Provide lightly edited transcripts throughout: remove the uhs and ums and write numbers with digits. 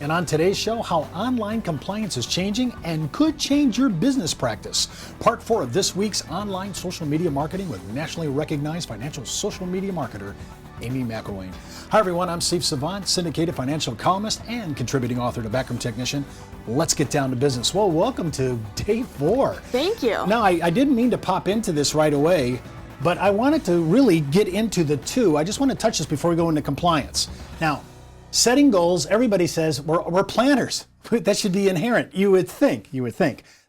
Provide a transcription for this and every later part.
And on today's show, how online compliance is changing and could change your business practice. Part 4 of this week's online social media marketing with nationally recognized financial social media marketer, Amy McElwain. Hi everyone, I'm Steve Savant, syndicated financial columnist and contributing author to Backroom Technician. Let's get down to business. Well, welcome to day 4. Thank you. Now, I didn't mean to pop into this right away, but I wanted to really get into the two. I just want to touch this before we go into compliance. Now, setting goals, everybody says we're planners. That should be inherent. You would think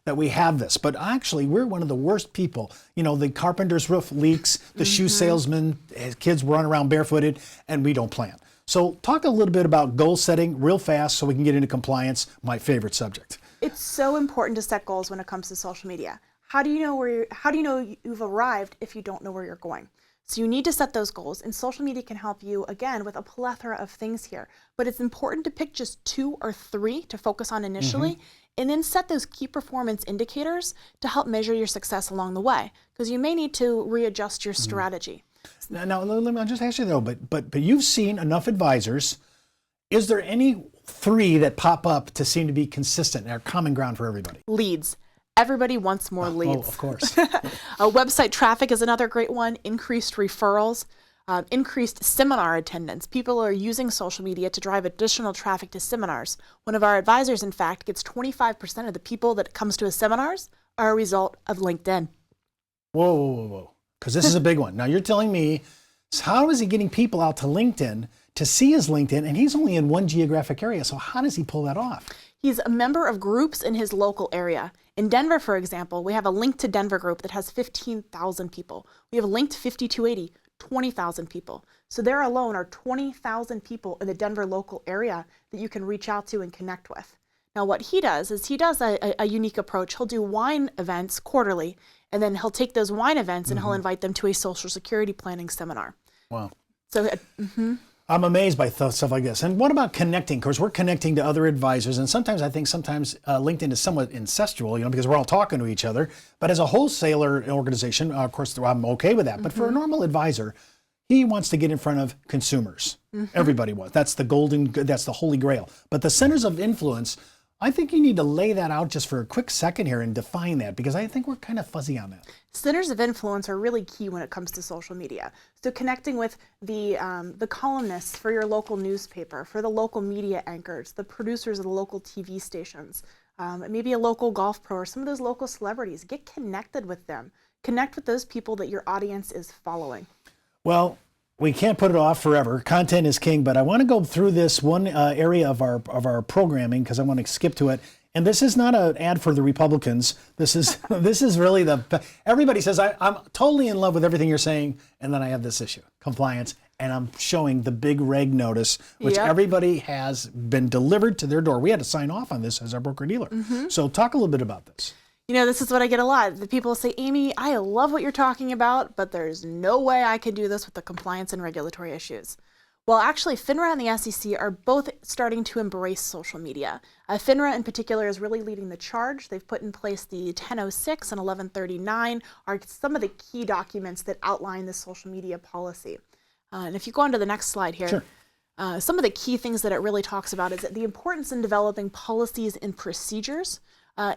that we have this, but actually we're one of the worst people. You know, the carpenter's roof leaks, the shoe salesman, his kids run around barefooted, and we don't plan. So talk a little bit about goal setting real fast so we can get into compliance, my favorite subject. It's so important to set goals when it comes to social media. How do you know you've arrived if you don't know where you're going? So you need to set those goals, and social media can help you, again, with a plethora of things here. But it's important to pick just 2 or 3 to focus on initially, and then set those key performance indicators to help measure your success along the way, because you may need to readjust your strategy. Now, let me just ask you though, but you've seen enough advisors. Is there any 3 that pop up to seem to be consistent and are common ground for everybody? Leads. Everybody wants more leads. Oh, of course. Website traffic is another great one. Increased referrals, increased seminar attendance. People are using social media to drive additional traffic to seminars. One of our advisors, in fact, gets 25% of the people that comes to his seminars are a result of LinkedIn. Whoa. Because this is a big one. Now you're telling me, how is he getting people out to LinkedIn to see his LinkedIn, and he's only in one geographic area, so how does he pull that off? He's a member of groups in his local area. In Denver, for example, we have a Link to Denver group that has 15,000 people. We have a Link to 5280, 20,000 people. So there alone are 20,000 people in the Denver local area that you can reach out to and connect with. Now what he does is he does a unique approach. He'll do wine events quarterly, and then he'll take those wine events and he'll invite them to a social security planning seminar. Wow. So I'm amazed by stuff like this. And what about connecting? Of course, we're connecting to other advisors, and sometimes I think LinkedIn is somewhat incestual, because we're all talking to each other. But as a wholesaler organization, of course, I'm okay with that. But for a normal advisor, he wants to get in front of consumers. Everybody wants. That's the holy grail. But the centers of influence, I think you need to lay that out just for a quick second here and define that, because I think we're kind of fuzzy on that. Centers of influence are really key when it comes to social media. So connecting with the columnists for your local newspaper, for the local media anchors, the producers of the local TV stations, maybe a local golf pro or some of those local celebrities. Get connected with them. Connect with those people that your audience is following. Well, we can't put it off forever. Content is king, but I want to go through this one area of our programming because I want to skip to it. And this is not an ad for the Republicans. This is really everybody says I'm totally in love with everything you're saying, and then I have this issue, compliance, and I'm showing the big reg notice, which everybody has been delivered to their door. We had to sign off on this as our broker dealer. So talk a little bit about this. This is what I get a lot. The people say, Amy, I love what you're talking about, but there's no way I can do this with the compliance and regulatory issues. Well, actually, FINRA and the SEC are both starting to embrace social media. FINRA in particular is really leading the charge. They've put in place the 1006 and 1139 are some of the key documents that outline the social media policy. And if you go on to the next slide here, sure. Some of the key things that it really talks about is that the importance in developing policies and procedures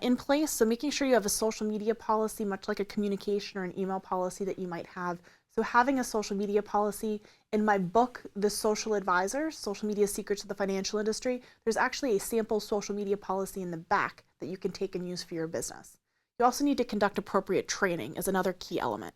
in place. So making sure you have a social media policy, much like a communication or an email policy that you might have. So having a social media policy, in my book, The Social Advisor, Social Media Secrets of the Financial Industry, there's actually a sample social media policy in the back that you can take and use for your business. You also need to conduct appropriate training as another key element.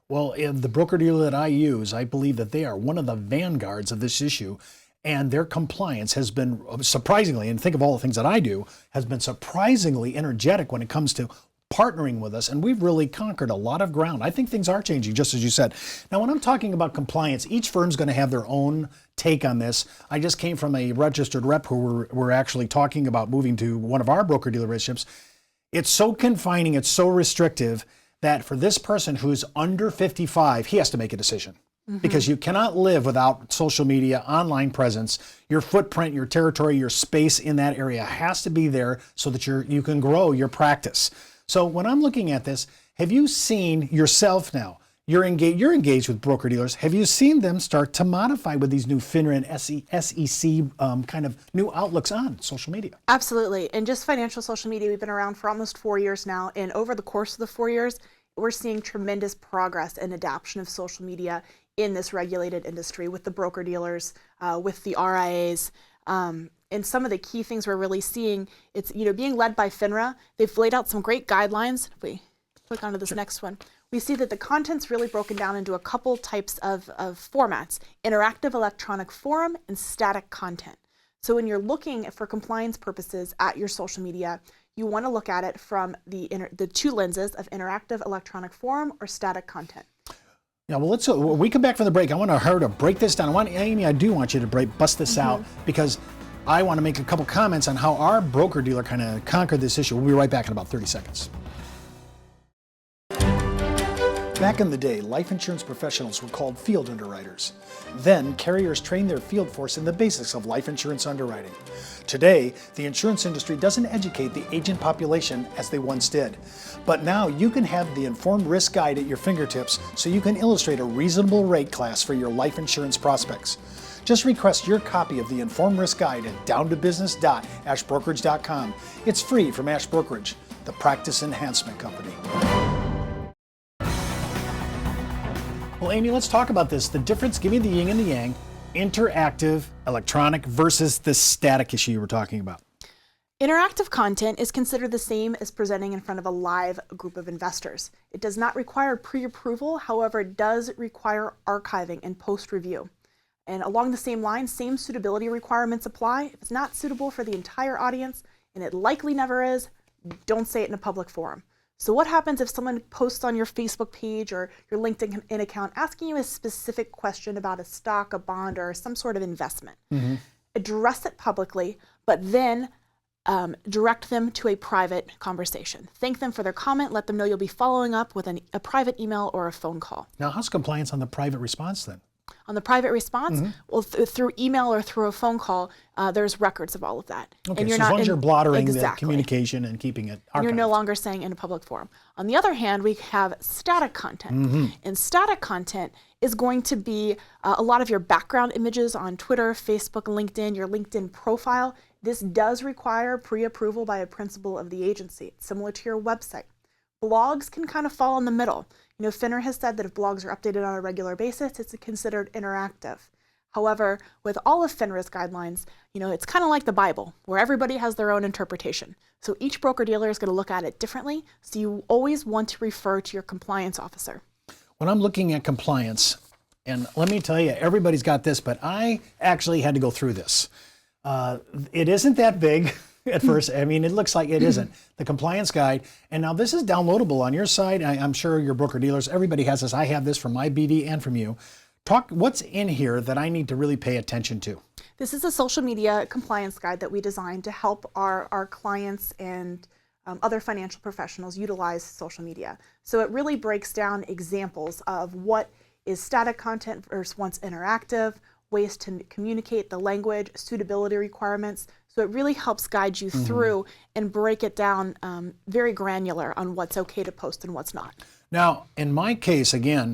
Well, in the broker dealer that I use, I believe that they are one of the vanguards of this issue. And their compliance has been surprisingly, and think of all the things that I do, has been surprisingly energetic when it comes to partnering with us, and we've really conquered a lot of ground. I think things are changing, just as you said. Now, when I'm talking about compliance, each firm's going to have their own take on this. I just came from a registered rep who were actually talking about moving to one of our broker-dealer relationships. It's so confining, it's so restrictive that for this person who's under 55, he has to make a decision. Because you cannot live without social media, online presence. Your footprint, your territory, your space in that area has to be there so that you can grow your practice. So when I'm looking at this, have you seen yourself now you're engaged with broker dealers. Have you seen them start to modify with these new FINRA and SEC kind of new outlooks on social media? Absolutely. And just financial social media, we've been around for almost 4 years now. And over the course of the 4 years, we're seeing tremendous progress and adoption of social media in this regulated industry with the broker dealers, with the RIAs. And some of the key things we're really seeing, it's being led by FINRA. They've laid out some great guidelines. If we click onto this next one, we see that the content's really broken down into a couple types of formats: interactive electronic forum and static content. So when you're looking for compliance purposes at your social media, you want to look at it from the two lenses of interactive electronic forum or static content. Yeah, well, when we come back from the break, I want her to break this down. Amy, I do want you to bust this out, because I want to make a couple comments on how our broker dealer kind of conquered this issue. We'll be right back in about 30 seconds. Back in the day, life insurance professionals were called field underwriters. Then, carriers trained their field force in the basics of life insurance underwriting. Today, the insurance industry doesn't educate the agent population as they once did. But now you can have the Informed Risk Guide at your fingertips, so you can illustrate a reasonable rate class for your life insurance prospects. Just request your copy of the Informed Risk Guide at downtobusiness.ashbrokerage.com. It's free from Ash Brokerage, the practice enhancement company. Well, Amy, let's talk about this. The difference, give me the yin and the yang, interactive, electronic versus this static issue you were talking about. Interactive content is considered the same as presenting in front of a live group of investors. It does not require pre-approval, however, it does require archiving and post-review. And along the same lines, same suitability requirements apply. If it's not suitable for the entire audience, and it likely never is, don't say it in a public forum. So what happens if someone posts on your Facebook page or your LinkedIn account asking you a specific question about a stock, a bond, or some sort of investment? Address it publicly, but then direct them to a private conversation. Thank them for their comment, let them know you'll be following up with a private email or a phone call. Now, how's compliance on the private response then? On the private response, well, through email or through a phone call, there's records of all of that. Okay, and so as long as you're blottering the communication and keeping it archived. You're no longer saying in a public forum. On the other hand, we have static content. And static content is going to be a lot of your background images on Twitter, Facebook, LinkedIn, your LinkedIn profile. This does require pre-approval by a principal of the agency, similar to your website. Blogs can kind of fall in the middle. FINRA has said that if blogs are updated on a regular basis, it's considered interactive. However, with all of FINRA's guidelines, it's kind of like the Bible, where everybody has their own interpretation. So each broker-dealer is going to look at it differently, so you always want to refer to your compliance officer. When I'm looking at compliance, and let me tell you, everybody's got this, but I actually had to go through this. It isn't that big. At first, I mean, it looks like it isn't. The compliance guide, and now this is downloadable on your site. I'm sure your broker dealers, everybody has this. I have this from my BD and from you. What's in here that I need to really pay attention to? This is a social media compliance guide that we designed to help our clients and other financial professionals utilize social media. So it really breaks down examples of what is static content versus what's interactive, ways to communicate the language, suitability requirements. So it really helps guide you through and break it down very granular on what's okay to post and what's not. Now, in my case, again,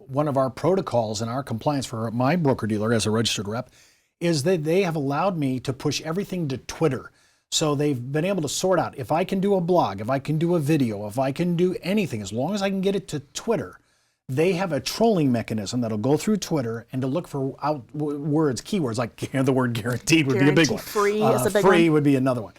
one of our protocols in our compliance for my broker-dealer as a registered rep is that they have allowed me to push everything to Twitter. So they've been able to sort out if I can do a blog, if I can do a video, if I can do anything, as long as I can get it to Twitter. They have a trolling mechanism that'll go through Twitter and to look for words, keywords, like the word guaranteed would be a big one. Free is a big free one. would be another one.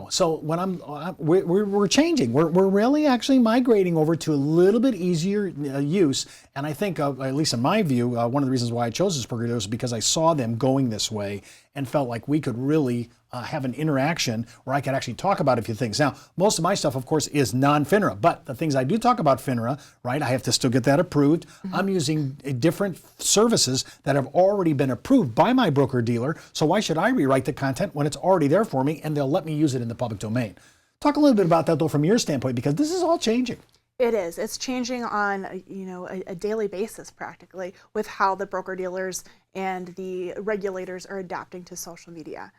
So when we're changing, we're really actually migrating over to a little bit easier use. And I think, at least in my view, one of the reasons why I chose this program was because I saw them going this way and felt like we could really have an interaction where I could actually talk about a few things. Now, most of my stuff, of course, is non-FINRA, but the things I do talk about FINRA, right, I have to still get that approved. I'm using different services that have already been approved by my broker-dealer, so why should I rewrite the content when it's already there for me and they'll let me use it in the public domain? Talk a little bit about that, though, from your standpoint, because this is all changing. It is. It's changing on a daily basis practically with how the broker-dealers and the regulators are adapting to social media.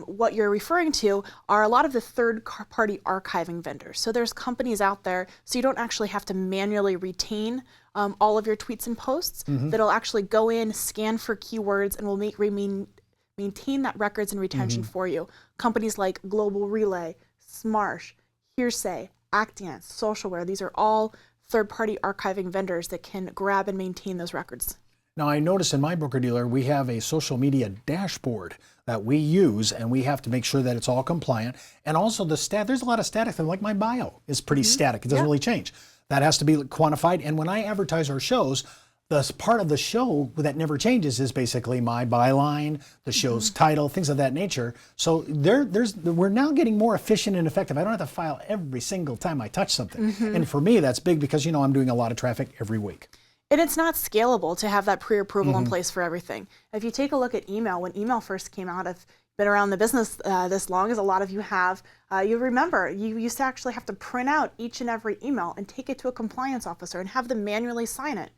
what you're referring to are a lot of the third-party archiving vendors. So there's companies out there, so you don't actually have to manually retain all of your tweets and posts, that'll actually go in, scan for keywords, and will maintain that records and retention for you. Companies like Global Relay, Smarsh, Hearsay, Actance, Socialware, these are all third-party archiving vendors that can grab and maintain those records. Now, I notice in my broker-dealer, we have a social media dashboard that we use, and we have to make sure that it's all compliant. And also there's a lot of static, like my bio is pretty static. It doesn't really change. That has to be quantified. And when I advertise our shows, the part of the show that never changes is basically my byline, the show's title, things of that nature. So we're now getting more efficient and effective. I don't have to file every single time I touch something. And for me, that's big because, I'm doing a lot of traffic every week. And it's not scalable to have that pre-approval in place for everything. If you take a look at email, when email first came out, I've been around the business this long, as a lot of you have, you remember you used to actually have to print out each and every email and take it to a compliance officer and have them manually sign it.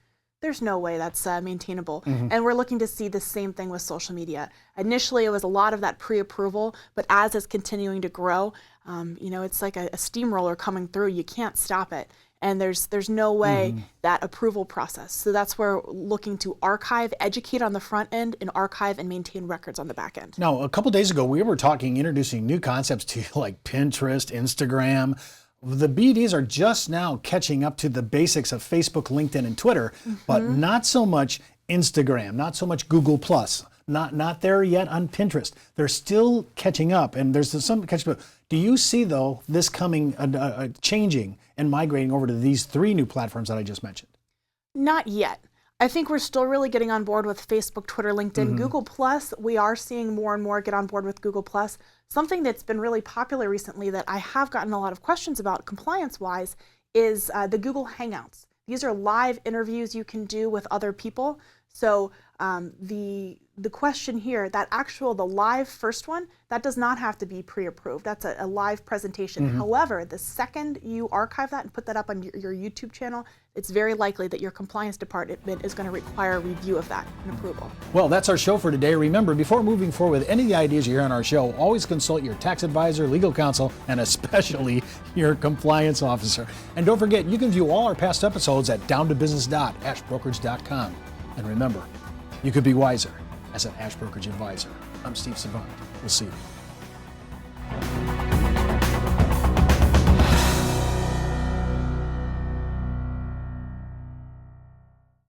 There's no way that's maintainable. And we're looking to see the same thing with social media. Initially, it was a lot of that pre-approval, but as it's continuing to grow, it's like a steamroller coming through. You can't stop it. And there's no way that approval process. So that's where we're looking to archive, educate on the front end, and archive and maintain records on the back end. Now, a couple days ago, we were introducing new concepts to like Pinterest, Instagram. The BDs are just now catching up to the basics of Facebook, LinkedIn, and Twitter, but not so much Instagram, not so much Google+, not there yet on Pinterest. They're still catching up, and there's some catching up. Do you see, though, this coming, changing and migrating over to these three new platforms that I just mentioned? Not yet. I think we're still really getting on board with Facebook, Twitter, LinkedIn. Google+, we are seeing more and more get on board with Google+. Something that's been really popular recently that I have gotten a lot of questions about compliance-wise is the Google Hangouts. These are live interviews you can do with other people. So the question here, the live first one, that does not have to be pre-approved. That's a live presentation. However, the second you archive that and put that up on your YouTube channel, it's very likely that your compliance department is going to require a review of that and approval. Well, that's our show for today. Remember, before moving forward with any of the ideas you hear on our show, always consult your tax advisor, legal counsel, and especially your compliance officer. And don't forget, you can view all our past episodes at downtobusiness.ashbrokerage.com. And remember, you could be wiser as an Ash Brokerage advisor. I'm Steve Savant. We'll see you.